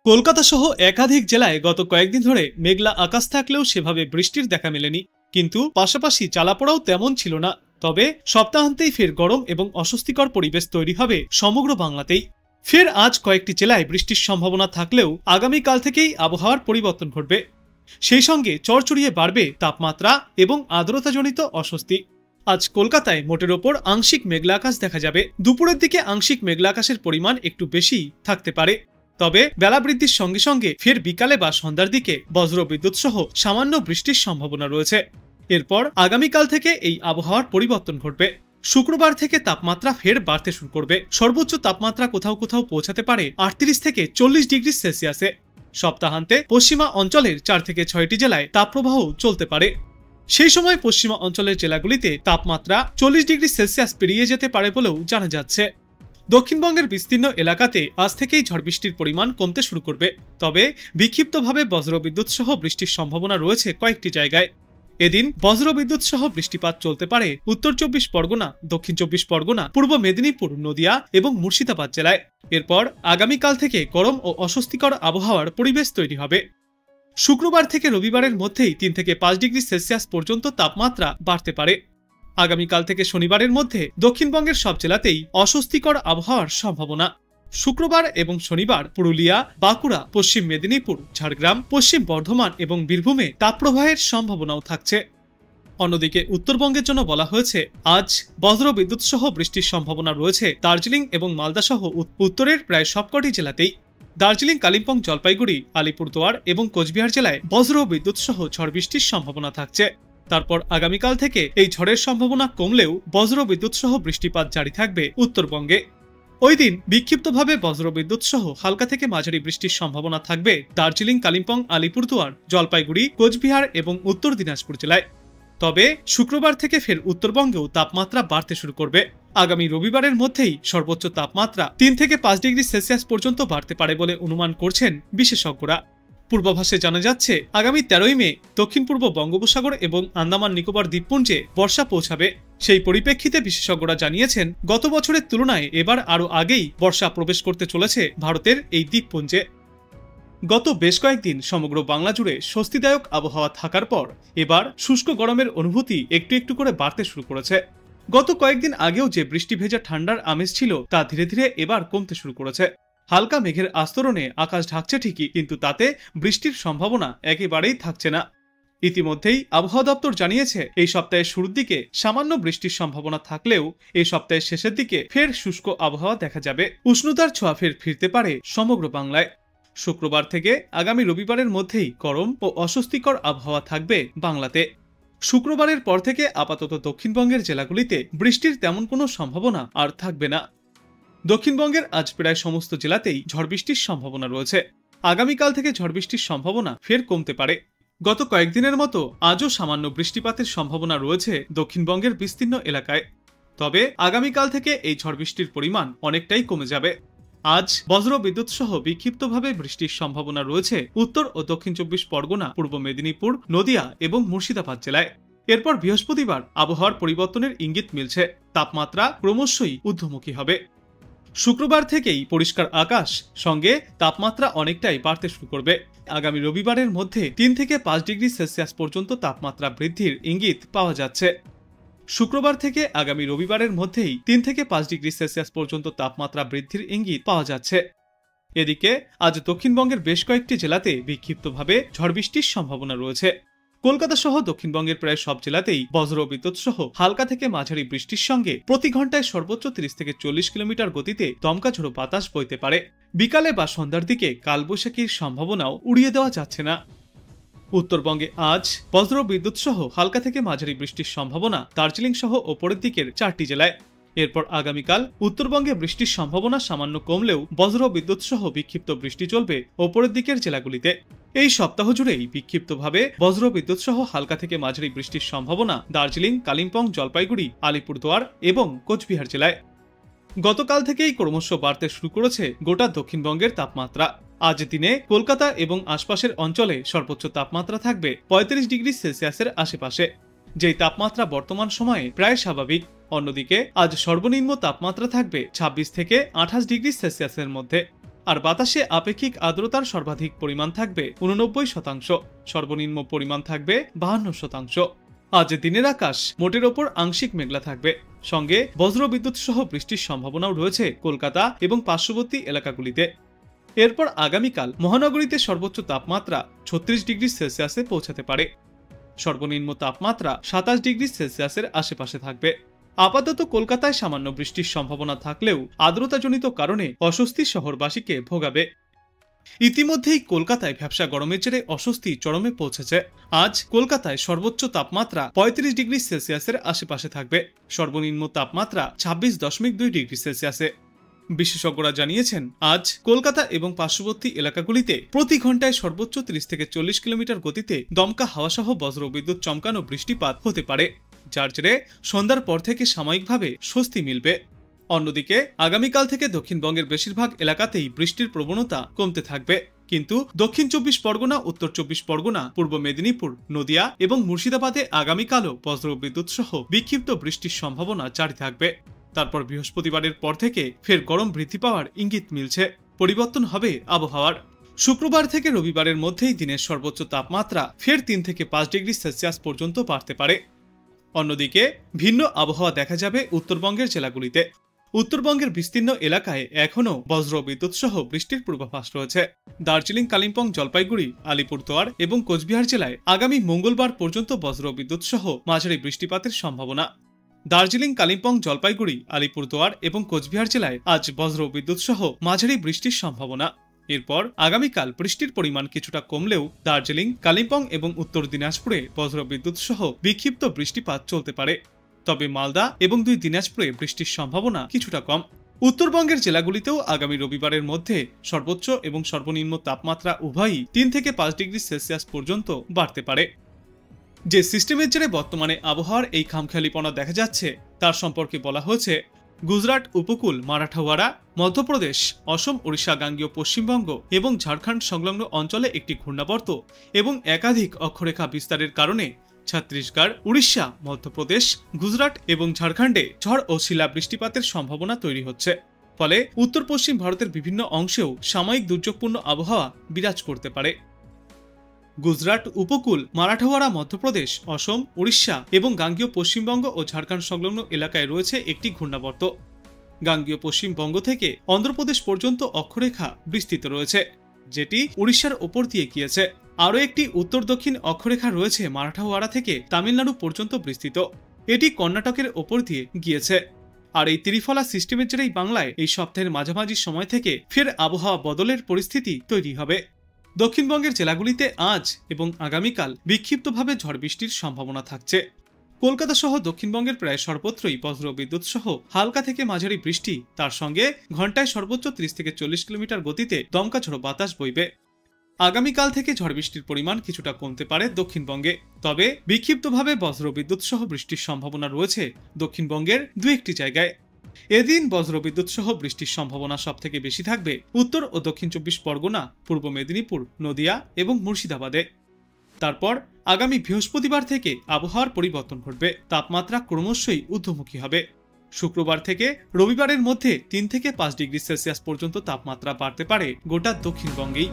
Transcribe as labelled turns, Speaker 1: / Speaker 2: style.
Speaker 1: কলকাতা সহ একাধিক জেলায় গত কয়েকদিন ধরে মেঘলা আকাশ থাকলেও সেভাবে বৃষ্টির দেখা মেলেনি, কিন্তু পাশাপাশি জ্বালাপোড়াও তেমন ছিল না। তবে সপ্তাহান্তেই ফের গরম এবং অস্বস্তিকর পরিবেশ তৈরি হবে সমগ্র বাংলাতেই। ফের আজ কয়েকটি জেলায় বৃষ্টির সম্ভাবনা থাকলেও আগামীকাল থেকেই আবহাওয়ার পরিবর্তন ঘটবে। সেই সঙ্গে চড়চড়িয়ে বাড়বে তাপমাত্রা এবং আর্দ্রতাজনিত অস্বস্তি। আজ কলকাতায় মোটের ওপর আংশিক মেঘলা আকাশ দেখা যাবে। দুপুরের দিকে আংশিক মেঘলা আকাশের পরিমাণ একটু বেশি থাকতে পারে। তবে বেলা বৃদ্ধির সঙ্গে সঙ্গে ফের বিকালে বা সন্ধ্যার দিকে বজ্রবিদ্যুৎ সহ সামান্য বৃষ্টির সম্ভাবনা রয়েছে। এরপর আগামীকাল থেকে এই আবহাওয়ার পরিবর্তন ঘটবে। শুক্রবার থেকে তাপমাত্রা ফের বাড়তে শুরু করবে। সর্বোচ্চ তাপমাত্রা কোথাও কোথাও পৌঁছাতে পারে 38 থেকে 40 ডিগ্রি সেলসিয়াসে। সপ্তাহান্তে পশ্চিমা অঞ্চলের 4 থেকে 6টি জেলায় তাপপ্রবাহ চলতে পারে। সেই সময় পশ্চিমা অঞ্চলের জেলাগুলিতে তাপমাত্রা 40 ডিগ্রি সেলসিয়াস পেরিয়ে যেতে পারে বলেও জানা যাচ্ছে। দক্ষিণবঙ্গের বিস্তীর্ণ এলাকাতে আজ থেকেই ঝড় বৃষ্টির পরিমাণ কমতে শুরু করবে। তবে বিক্ষিপ্তভাবে বজ্রবিদ্যুৎ সহ বৃষ্টির সম্ভাবনা রয়েছে কয়েকটি জায়গায়। এদিন বজ্রবিদ্যুৎ সহ বৃষ্টিপাত চলতে পারে উত্তর 24 পরগনা, দক্ষিণ 24 পরগনা, পূর্ব মেদিনীপুর, নদিয়া এবং মুর্শিদাবাদ জেলায়। এরপর আগামীকাল থেকে গরম ও অস্বস্তিকর আবহাওয়ার পরিবেশ তৈরি হবে। শুক্রবার থেকে রবিবারের মধ্যেই 3 থেকে 5 ডিগ্রি সেলসিয়াস পর্যন্ত তাপমাত্রা বাড়তে পারে। আগামীকাল থেকে শনিবারের মধ্যে দক্ষিণবঙ্গের সব জেলাতেই অস্বস্তিকর আবহাওয়ার সম্ভাবনা। শুক্রবার এবং শনিবার পুরুলিয়া, বাঁকুড়া, পশ্চিম মেদিনীপুর, ঝাড়গ্রাম, পশ্চিম বর্ধমান এবং বীরভূমে তাপপ্রবাহের সম্ভাবনাও থাকছে। অন্যদিকে উত্তরবঙ্গের জন্য বলা হয়েছে আজ বজ্রবিদ্যুৎ সহ বৃষ্টির সম্ভাবনা রয়েছে দার্জিলিং এবং মালদা সহ উত্তরের প্রায় সবকটি জেলাতেই। দার্জিলিং, কালিম্পং, জলপাইগুড়ি, আলিপুরদুয়ার এবং কোচবিহার জেলায় বজ্রবিদ্যুৎ সহ ঝড় বৃষ্টির সম্ভাবনা থাকছে। তারপর আগামীকাল থেকে এই ঝড়ের সম্ভাবনা কমলেও বজ্রবিদ্যুৎ সহ বৃষ্টিপাত জারি থাকবে উত্তরবঙ্গে। ওই দিন বিক্ষিপ্তভাবে বজ্রবিদ্যুৎ সহ হালকা থেকে মাঝারি বৃষ্টির সম্ভাবনা থাকবে দার্জিলিং, কালিম্পং, আলিপুরদুয়ার, জলপাইগুড়ি, কোচবিহার এবং উত্তর দিনাজপুর জেলায়। তবে শুক্রবার থেকে ফের উত্তরবঙ্গেও তাপমাত্রা বাড়তে শুরু করবে। আগামী রবিবারের মধ্যেই সর্বোচ্চ তাপমাত্রা 3 থেকে 5 ডিগ্রি সেলসিয়াস পর্যন্ত বাড়তে পারে বলে অনুমান করছেন বিশেষজ্ঞরা। পূর্বাভাসে জানা যাচ্ছে আগামী 13ই মে দক্ষিণ পূর্ব বঙ্গোপসাগর এবং আন্দামান নিকোবর দ্বীপপুঞ্জে বর্ষা পৌঁছাবে। সেই পরিপ্রেক্ষিতে বিশেষজ্ঞরা জানিয়েছেন গত বছরের তুলনায় এবার আরও আগেই বর্ষা প্রবেশ করতে চলেছে ভারতের এই দ্বীপপুঞ্জে। গত বেশ কয়েকদিন সমগ্র বাংলা জুড়ে স্বস্তিদায়ক আবহাওয়া থাকার পর এবার শুষ্ক গরমের অনুভূতি একটু একটু করে বাড়তে শুরু করেছে। গত কয়েকদিন আগেও যে বৃষ্টি ভেজা ঠান্ডার আমেজ ছিল তা ধীরে ধীরে এবার কমতে শুরু করেছে। হালকা মেঘের আস্তরণে আকাশ ঢাকছে ঠিকই, কিন্তু তাতে বৃষ্টির সম্ভাবনা একেবারেই থাকছে না। ইতিমধ্যেই আবহাওয়া দপ্তর জানিয়েছে এই সপ্তাহের শুরুর দিকে সামান্য বৃষ্টির সম্ভাবনা থাকলেও এই সপ্তাহের শেষের দিকে ফের শুষ্ক আবহাওয়া দেখা যাবে। উষ্ণতার ছোঁয়া ফের ফিরতে পারে সমগ্র বাংলায়। শুক্রবার থেকে আগামী রবিবারের মধ্যেই গরম ও অস্বস্তিকর আবহাওয়া থাকবে বাংলাতে। শুক্রবারের পর থেকে আপাতত দক্ষিণবঙ্গের জেলাগুলিতে বৃষ্টির তেমন কোনো সম্ভাবনা আর থাকবে না। দক্ষিণবঙ্গের আজ প্রায় সমস্ত জেলাতেই ঝড় বৃষ্টির সম্ভাবনা রয়েছে। আগামীকাল থেকে ঝড় বৃষ্টির সম্ভাবনা ফের কমতে পারে। গত কয়েকদিনের মতো আজও সামান্য বৃষ্টিপাতের সম্ভাবনা রয়েছে দক্ষিণবঙ্গের বিস্তীর্ণ এলাকায়। তবে আগামীকাল থেকে এই ঝড় বৃষ্টির পরিমাণ অনেকটাই কমে যাবে। আজ বজ্রবিদ্যুৎ সহ বিক্ষিপ্তভাবে বৃষ্টির সম্ভাবনা রয়েছে উত্তর ও দক্ষিণ 24 পরগনা, পূর্ব মেদিনীপুর, নদিয়া এবং মুর্শিদাবাদ জেলায়। এরপর বৃহস্পতিবার আবহাওয়ার পরিবর্তনের ইঙ্গিত মিলছে, তাপমাত্রা ক্রমশই ঊর্ধ্বমুখী হবে। শুক্রবার থেকেই পরিষ্কার আকাশ সঙ্গে তাপমাত্রা অনেকটাই বাড়তে শুরু করবে। আগামী রবিবারের মধ্যে 3 থেকে 5 ডিগ্রি সেলসিয়াস পর্যন্ত তাপমাত্রা বৃদ্ধির ইঙ্গিত পাওয়া যাচ্ছে। শুক্রবার থেকে আগামী রবিবারের মধ্যেই 3 থেকে 5 ডিগ্রি সেলসিয়াস পর্যন্ত তাপমাত্রা বৃদ্ধির ইঙ্গিত পাওয়া যাচ্ছে। এদিকে আজ দক্ষিণবঙ্গের বেশ কয়েকটি জেলাতে বিক্ষিপ্তভাবে ঝড় বৃষ্টির সম্ভাবনা রয়েছে। কলকাতা সহ দক্ষিণবঙ্গের প্রায় সব জেলাতেই বজ্রবিদ্যুৎ সহ হালকা থেকে মাঝারি বৃষ্টির সঙ্গে প্রতি ঘন্টায় সর্বোচ্চ 30 থেকে 40 কিলোমিটার গতিতে দমকা ঝোড়ো বাতাস বইতে পারে। বিকালে বা সন্ধ্যার দিকে কালবৈশাখীর সম্ভাবনাও উড়িয়ে দেওয়া যাচ্ছে না। উত্তরবঙ্গে আজ বজ্রবিদ্যুৎ সহ হালকা থেকে মাঝারি বৃষ্টির সম্ভাবনা দার্জিলিং সহ ওপরের দিকের 4টি জেলায়। এরপর আগামীকাল উত্তরবঙ্গে বৃষ্টির সম্ভাবনা সামান্য কমলেও বজ্রবিদ্যুৎ সহ বিক্ষিপ্ত বৃষ্টি চলবে ওপরের দিকের জেলাগুলিতে। এই সপ্তাহ জুড়েই বিক্ষিপ্তভাবে বজ্রবিদ্যুৎ সহ হালকা থেকে মাঝারি বৃষ্টির সম্ভাবনা দার্জিলিং, কালিম্পং, জলপাইগুড়ি, আলিপুরদুয়ার এবং কোচবিহার জেলায়। গতকাল থেকেই ক্রমশ বাড়তে শুরু করেছে গোটা দক্ষিণবঙ্গের তাপমাত্রা। আজ দিনে কলকাতা এবং আশপাশের অঞ্চলে সর্বোচ্চ তাপমাত্রা থাকবে 35 ডিগ্রি সেলসিয়াসের আশেপাশে, যেই তাপমাত্রা বর্তমান সময়ে প্রায় স্বাভাবিক। অন্যদিকে আজ সর্বনিম্ন তাপমাত্রা থাকবে 26 থেকে 28 ডিগ্রি সেলসিয়াসের মধ্যে। আর বাতাসে আপেক্ষিক আর্দ্রতার সর্বাধিক পরিমাণ থাকবে 89%, সর্বনিম্ন পরিমাণ থাকবে 52%। আজ দিনের আকাশ মোটের ওপর আংশিক মেঘলা থাকবে, সঙ্গে বজ্রবিদ্যুৎ সহ বৃষ্টির সম্ভাবনাও রয়েছে কলকাতা এবং পার্শ্ববর্তী এলাকাগুলিতে। এরপর আগামীকাল মহানগরীতে সর্বোচ্চ তাপমাত্রা 36 ডিগ্রি সেলসিয়াসে পৌঁছাতে পারে। সর্বনিম্ন তাপমাত্রা 27 ডিগ্রি সেলসিয়াসের আশেপাশে থাকবে। আপাতত কলকাতায় সামান্য বৃষ্টির সম্ভাবনা থাকলেও আর্দ্রতাজনিত কারণে অস্বস্তি শহরবাসীকে ভোগাবে। ইতিমধ্যেই কলকাতায় ভ্যাপসা গরমের জেরে অস্বস্তি চরমে পৌঁছেছে। আজ কলকাতায় সর্বোচ্চ তাপমাত্রা 35 ডিগ্রি সেলসিয়াসের আশেপাশে থাকবে, সর্বনিম্ন তাপমাত্রা 26.2 ডিগ্রি সেলসিয়াসে। বিশেষজ্ঞরা জানিয়েছেন, আজ কলকাতা এবং পার্শ্ববর্তী এলাকাগুলিতে প্রতি ঘন্টায় সর্বোচ্চ 30 থেকে 40 কিলোমিটার গতিতে দমকা হাওয়াসহ বজ্রবিদ্যুৎ চমকানো বৃষ্টিপাত হতে পারে, যার জেরে সন্ধ্যার পর থেকে সাময়িকভাবে স্বস্তি মিলবে। অন্যদিকে আগামীকাল থেকে দক্ষিণবঙ্গের বেশিরভাগ এলাকাতেই বৃষ্টির প্রবণতা কমতে থাকবে, কিন্তু দক্ষিণ 24 পরগনা, উত্তর 24 পরগনা, পূর্ব মেদিনীপুর, নদিয়া এবং মুর্শিদাবাদে আগামীকালও বজ্রবিদ্যুৎ সহ বিক্ষিপ্ত বৃষ্টির সম্ভাবনা জারি থাকবে। তারপর বৃহস্পতিবারের পর থেকে ফের গরম বৃদ্ধি পাওয়ার ইঙ্গিত মিলছে, পরিবর্তন হবে আবহাওয়ার। শুক্রবার থেকে রবিবারের মধ্যেই দিনের সর্বোচ্চ তাপমাত্রা ফের 3 থেকে 5 ডিগ্রি সেলসিয়াস পর্যন্ত বাড়তে পারে। অন্যদিকে ভিন্ন আবহাওয়া দেখা যাবে উত্তরবঙ্গের জেলাগুলিতে। উত্তরবঙ্গের বিস্তীর্ণ এলাকায় এখনও বজ্রবিদ্যুৎ সহ বৃষ্টির পূর্বাভাস রয়েছে। দার্জিলিং, কালিম্পং, জলপাইগুড়ি, আলিপুরদুয়ার এবং কোচবিহার জেলায় আগামী মঙ্গলবার পর্যন্ত বজ্রবিদ্যুৎ সহ মাঝারি বৃষ্টিপাতের সম্ভাবনা। দার্জিলিং, কালিম্পং, জলপাইগুড়ি, আলিপুরদুয়ার এবং কোচবিহার জেলায় আজ বজ্রবিদ্যুৎ সহ মাঝারি বৃষ্টির সম্ভাবনা। এরপর আগামীকাল বৃষ্টির পরিমাণ কিছুটা কমলেও দার্জিলিং, কালিম্পং এবং উত্তর দিনাজপুরে বজ্রবিদ্যুৎ সহ বিক্ষিপ্ত বৃষ্টিপাত চলতে পারে। তবে মালদা এবং 2 দিনাজপুরে বৃষ্টির সম্ভাবনা কিছুটা কম। উত্তরবঙ্গের জেলাগুলিতেও আগামী রবিবারের মধ্যে সর্বোচ্চ এবং সর্বনিম্ন তাপমাত্রা উভয়ই 3 থেকে 5 ডিগ্রি সেলসিয়াস পর্যন্ত বাড়তে পারে। যে সিস্টেমের জেরে বর্তমানে আবহাওয়ার এই খামখেয়ালিপনা দেখা যাচ্ছে তার সম্পর্কে বলা হয়েছে, গুজরাট উপকূল, মারাঠাওয়াড়া, মধ্যপ্রদেশ, অসম, ওড়িশা, গাঙ্গেয় পশ্চিমবঙ্গ এবং ঝাড়খণ্ড সংলগ্ন অঞ্চলে একটি ঘূর্ণাবর্ত এবং একাধিক অক্ষরেখা বিস্তারের কারণে ছত্তিশগড়, উড়িষ্যা, মধ্যপ্রদেশ, গুজরাট এবং ঝাড়খণ্ডে ঝড় ও শিলা বৃষ্টিপাতের সম্ভাবনা তৈরি হচ্ছে। ফলে উত্তর পশ্চিম ভারতের বিভিন্ন অংশেও সাময়িক দুর্যোগপূর্ণ আবহাওয়া বিরাজ করতে পারে। গুজরাট উপকূল, মারাঠাওয়াড়া, মধ্যপ্রদেশ, অসম, উড়িষ্যা এবং গাঙ্গেয় পশ্চিমবঙ্গ ও ঝাড়খণ্ড সংলগ্ন এলাকায় রয়েছে একটি ঘূর্ণাবর্ত। গাঙ্গেয় পশ্চিমবঙ্গ থেকে অন্ধ্রপ্রদেশ পর্যন্ত অক্ষরেখা বিস্তৃত রয়েছে, যেটি উড়িষ্যার ওপর দিয়ে গিয়েছে। আরও একটি উত্তর দক্ষিণ অক্ষরেখা রয়েছে মারাঠাওয়াড়া থেকে তামিলনাড়ু পর্যন্ত বিস্তৃত, এটি কর্ণাটকের ওপর দিয়ে গিয়েছে। আর এই ত্রিফলা সিস্টেমের জেরেই বাংলায় এই সপ্তাহের মাঝামাঝি সময় থেকে ফের আবহাওয়া বদলের পরিস্থিতি তৈরি হবে। দক্ষিণবঙ্গের জেলাগুলিতে আজ এবং আগামীকাল বিক্ষিপ্তভাবে ঝড় বৃষ্টির সম্ভাবনা থাকছে। কলকাতা সহ দক্ষিণবঙ্গের প্রায় সর্বত্রই বজ্রবিদ্যুৎ সহ হালকা থেকে মাঝারি বৃষ্টি, তার সঙ্গে ঘন্টায় সর্বোচ্চ 30 থেকে 40 কিলোমিটার গতিতে দমকা ঝড়ো বাতাস বইবে। আগামীকাল থেকে ঝড় বৃষ্টির পরিমাণ কিছুটা কমতে পারে দক্ষিণবঙ্গে, তবে বিক্ষিপ্তভাবে বজ্রবিদ্যুৎ সহ বৃষ্টির সম্ভাবনা রয়েছে দক্ষিণবঙ্গের 2-1টি জায়গায়। এদিন বজ্রবিদ্যুৎ সহ বৃষ্টির সম্ভাবনা সবথেকে বেশি থাকবে উত্তর ও দক্ষিণ 24 পরগনা, পূর্ব মেদিনীপুর, নদিয়া এবং মুর্শিদাবাদে। তারপর আগামী বৃহস্পতিবার থেকে আবহাওয়ার পরিবর্তন ঘটবে, তাপমাত্রা ক্রমশই ঊর্ধ্বমুখী হবে। শুক্রবার থেকে রবিবারের মধ্যে 3 থেকে 5 ডিগ্রি সেলসিয়াস পর্যন্ত তাপমাত্রা বাড়তে পারে গোটা দক্ষিণবঙ্গেই।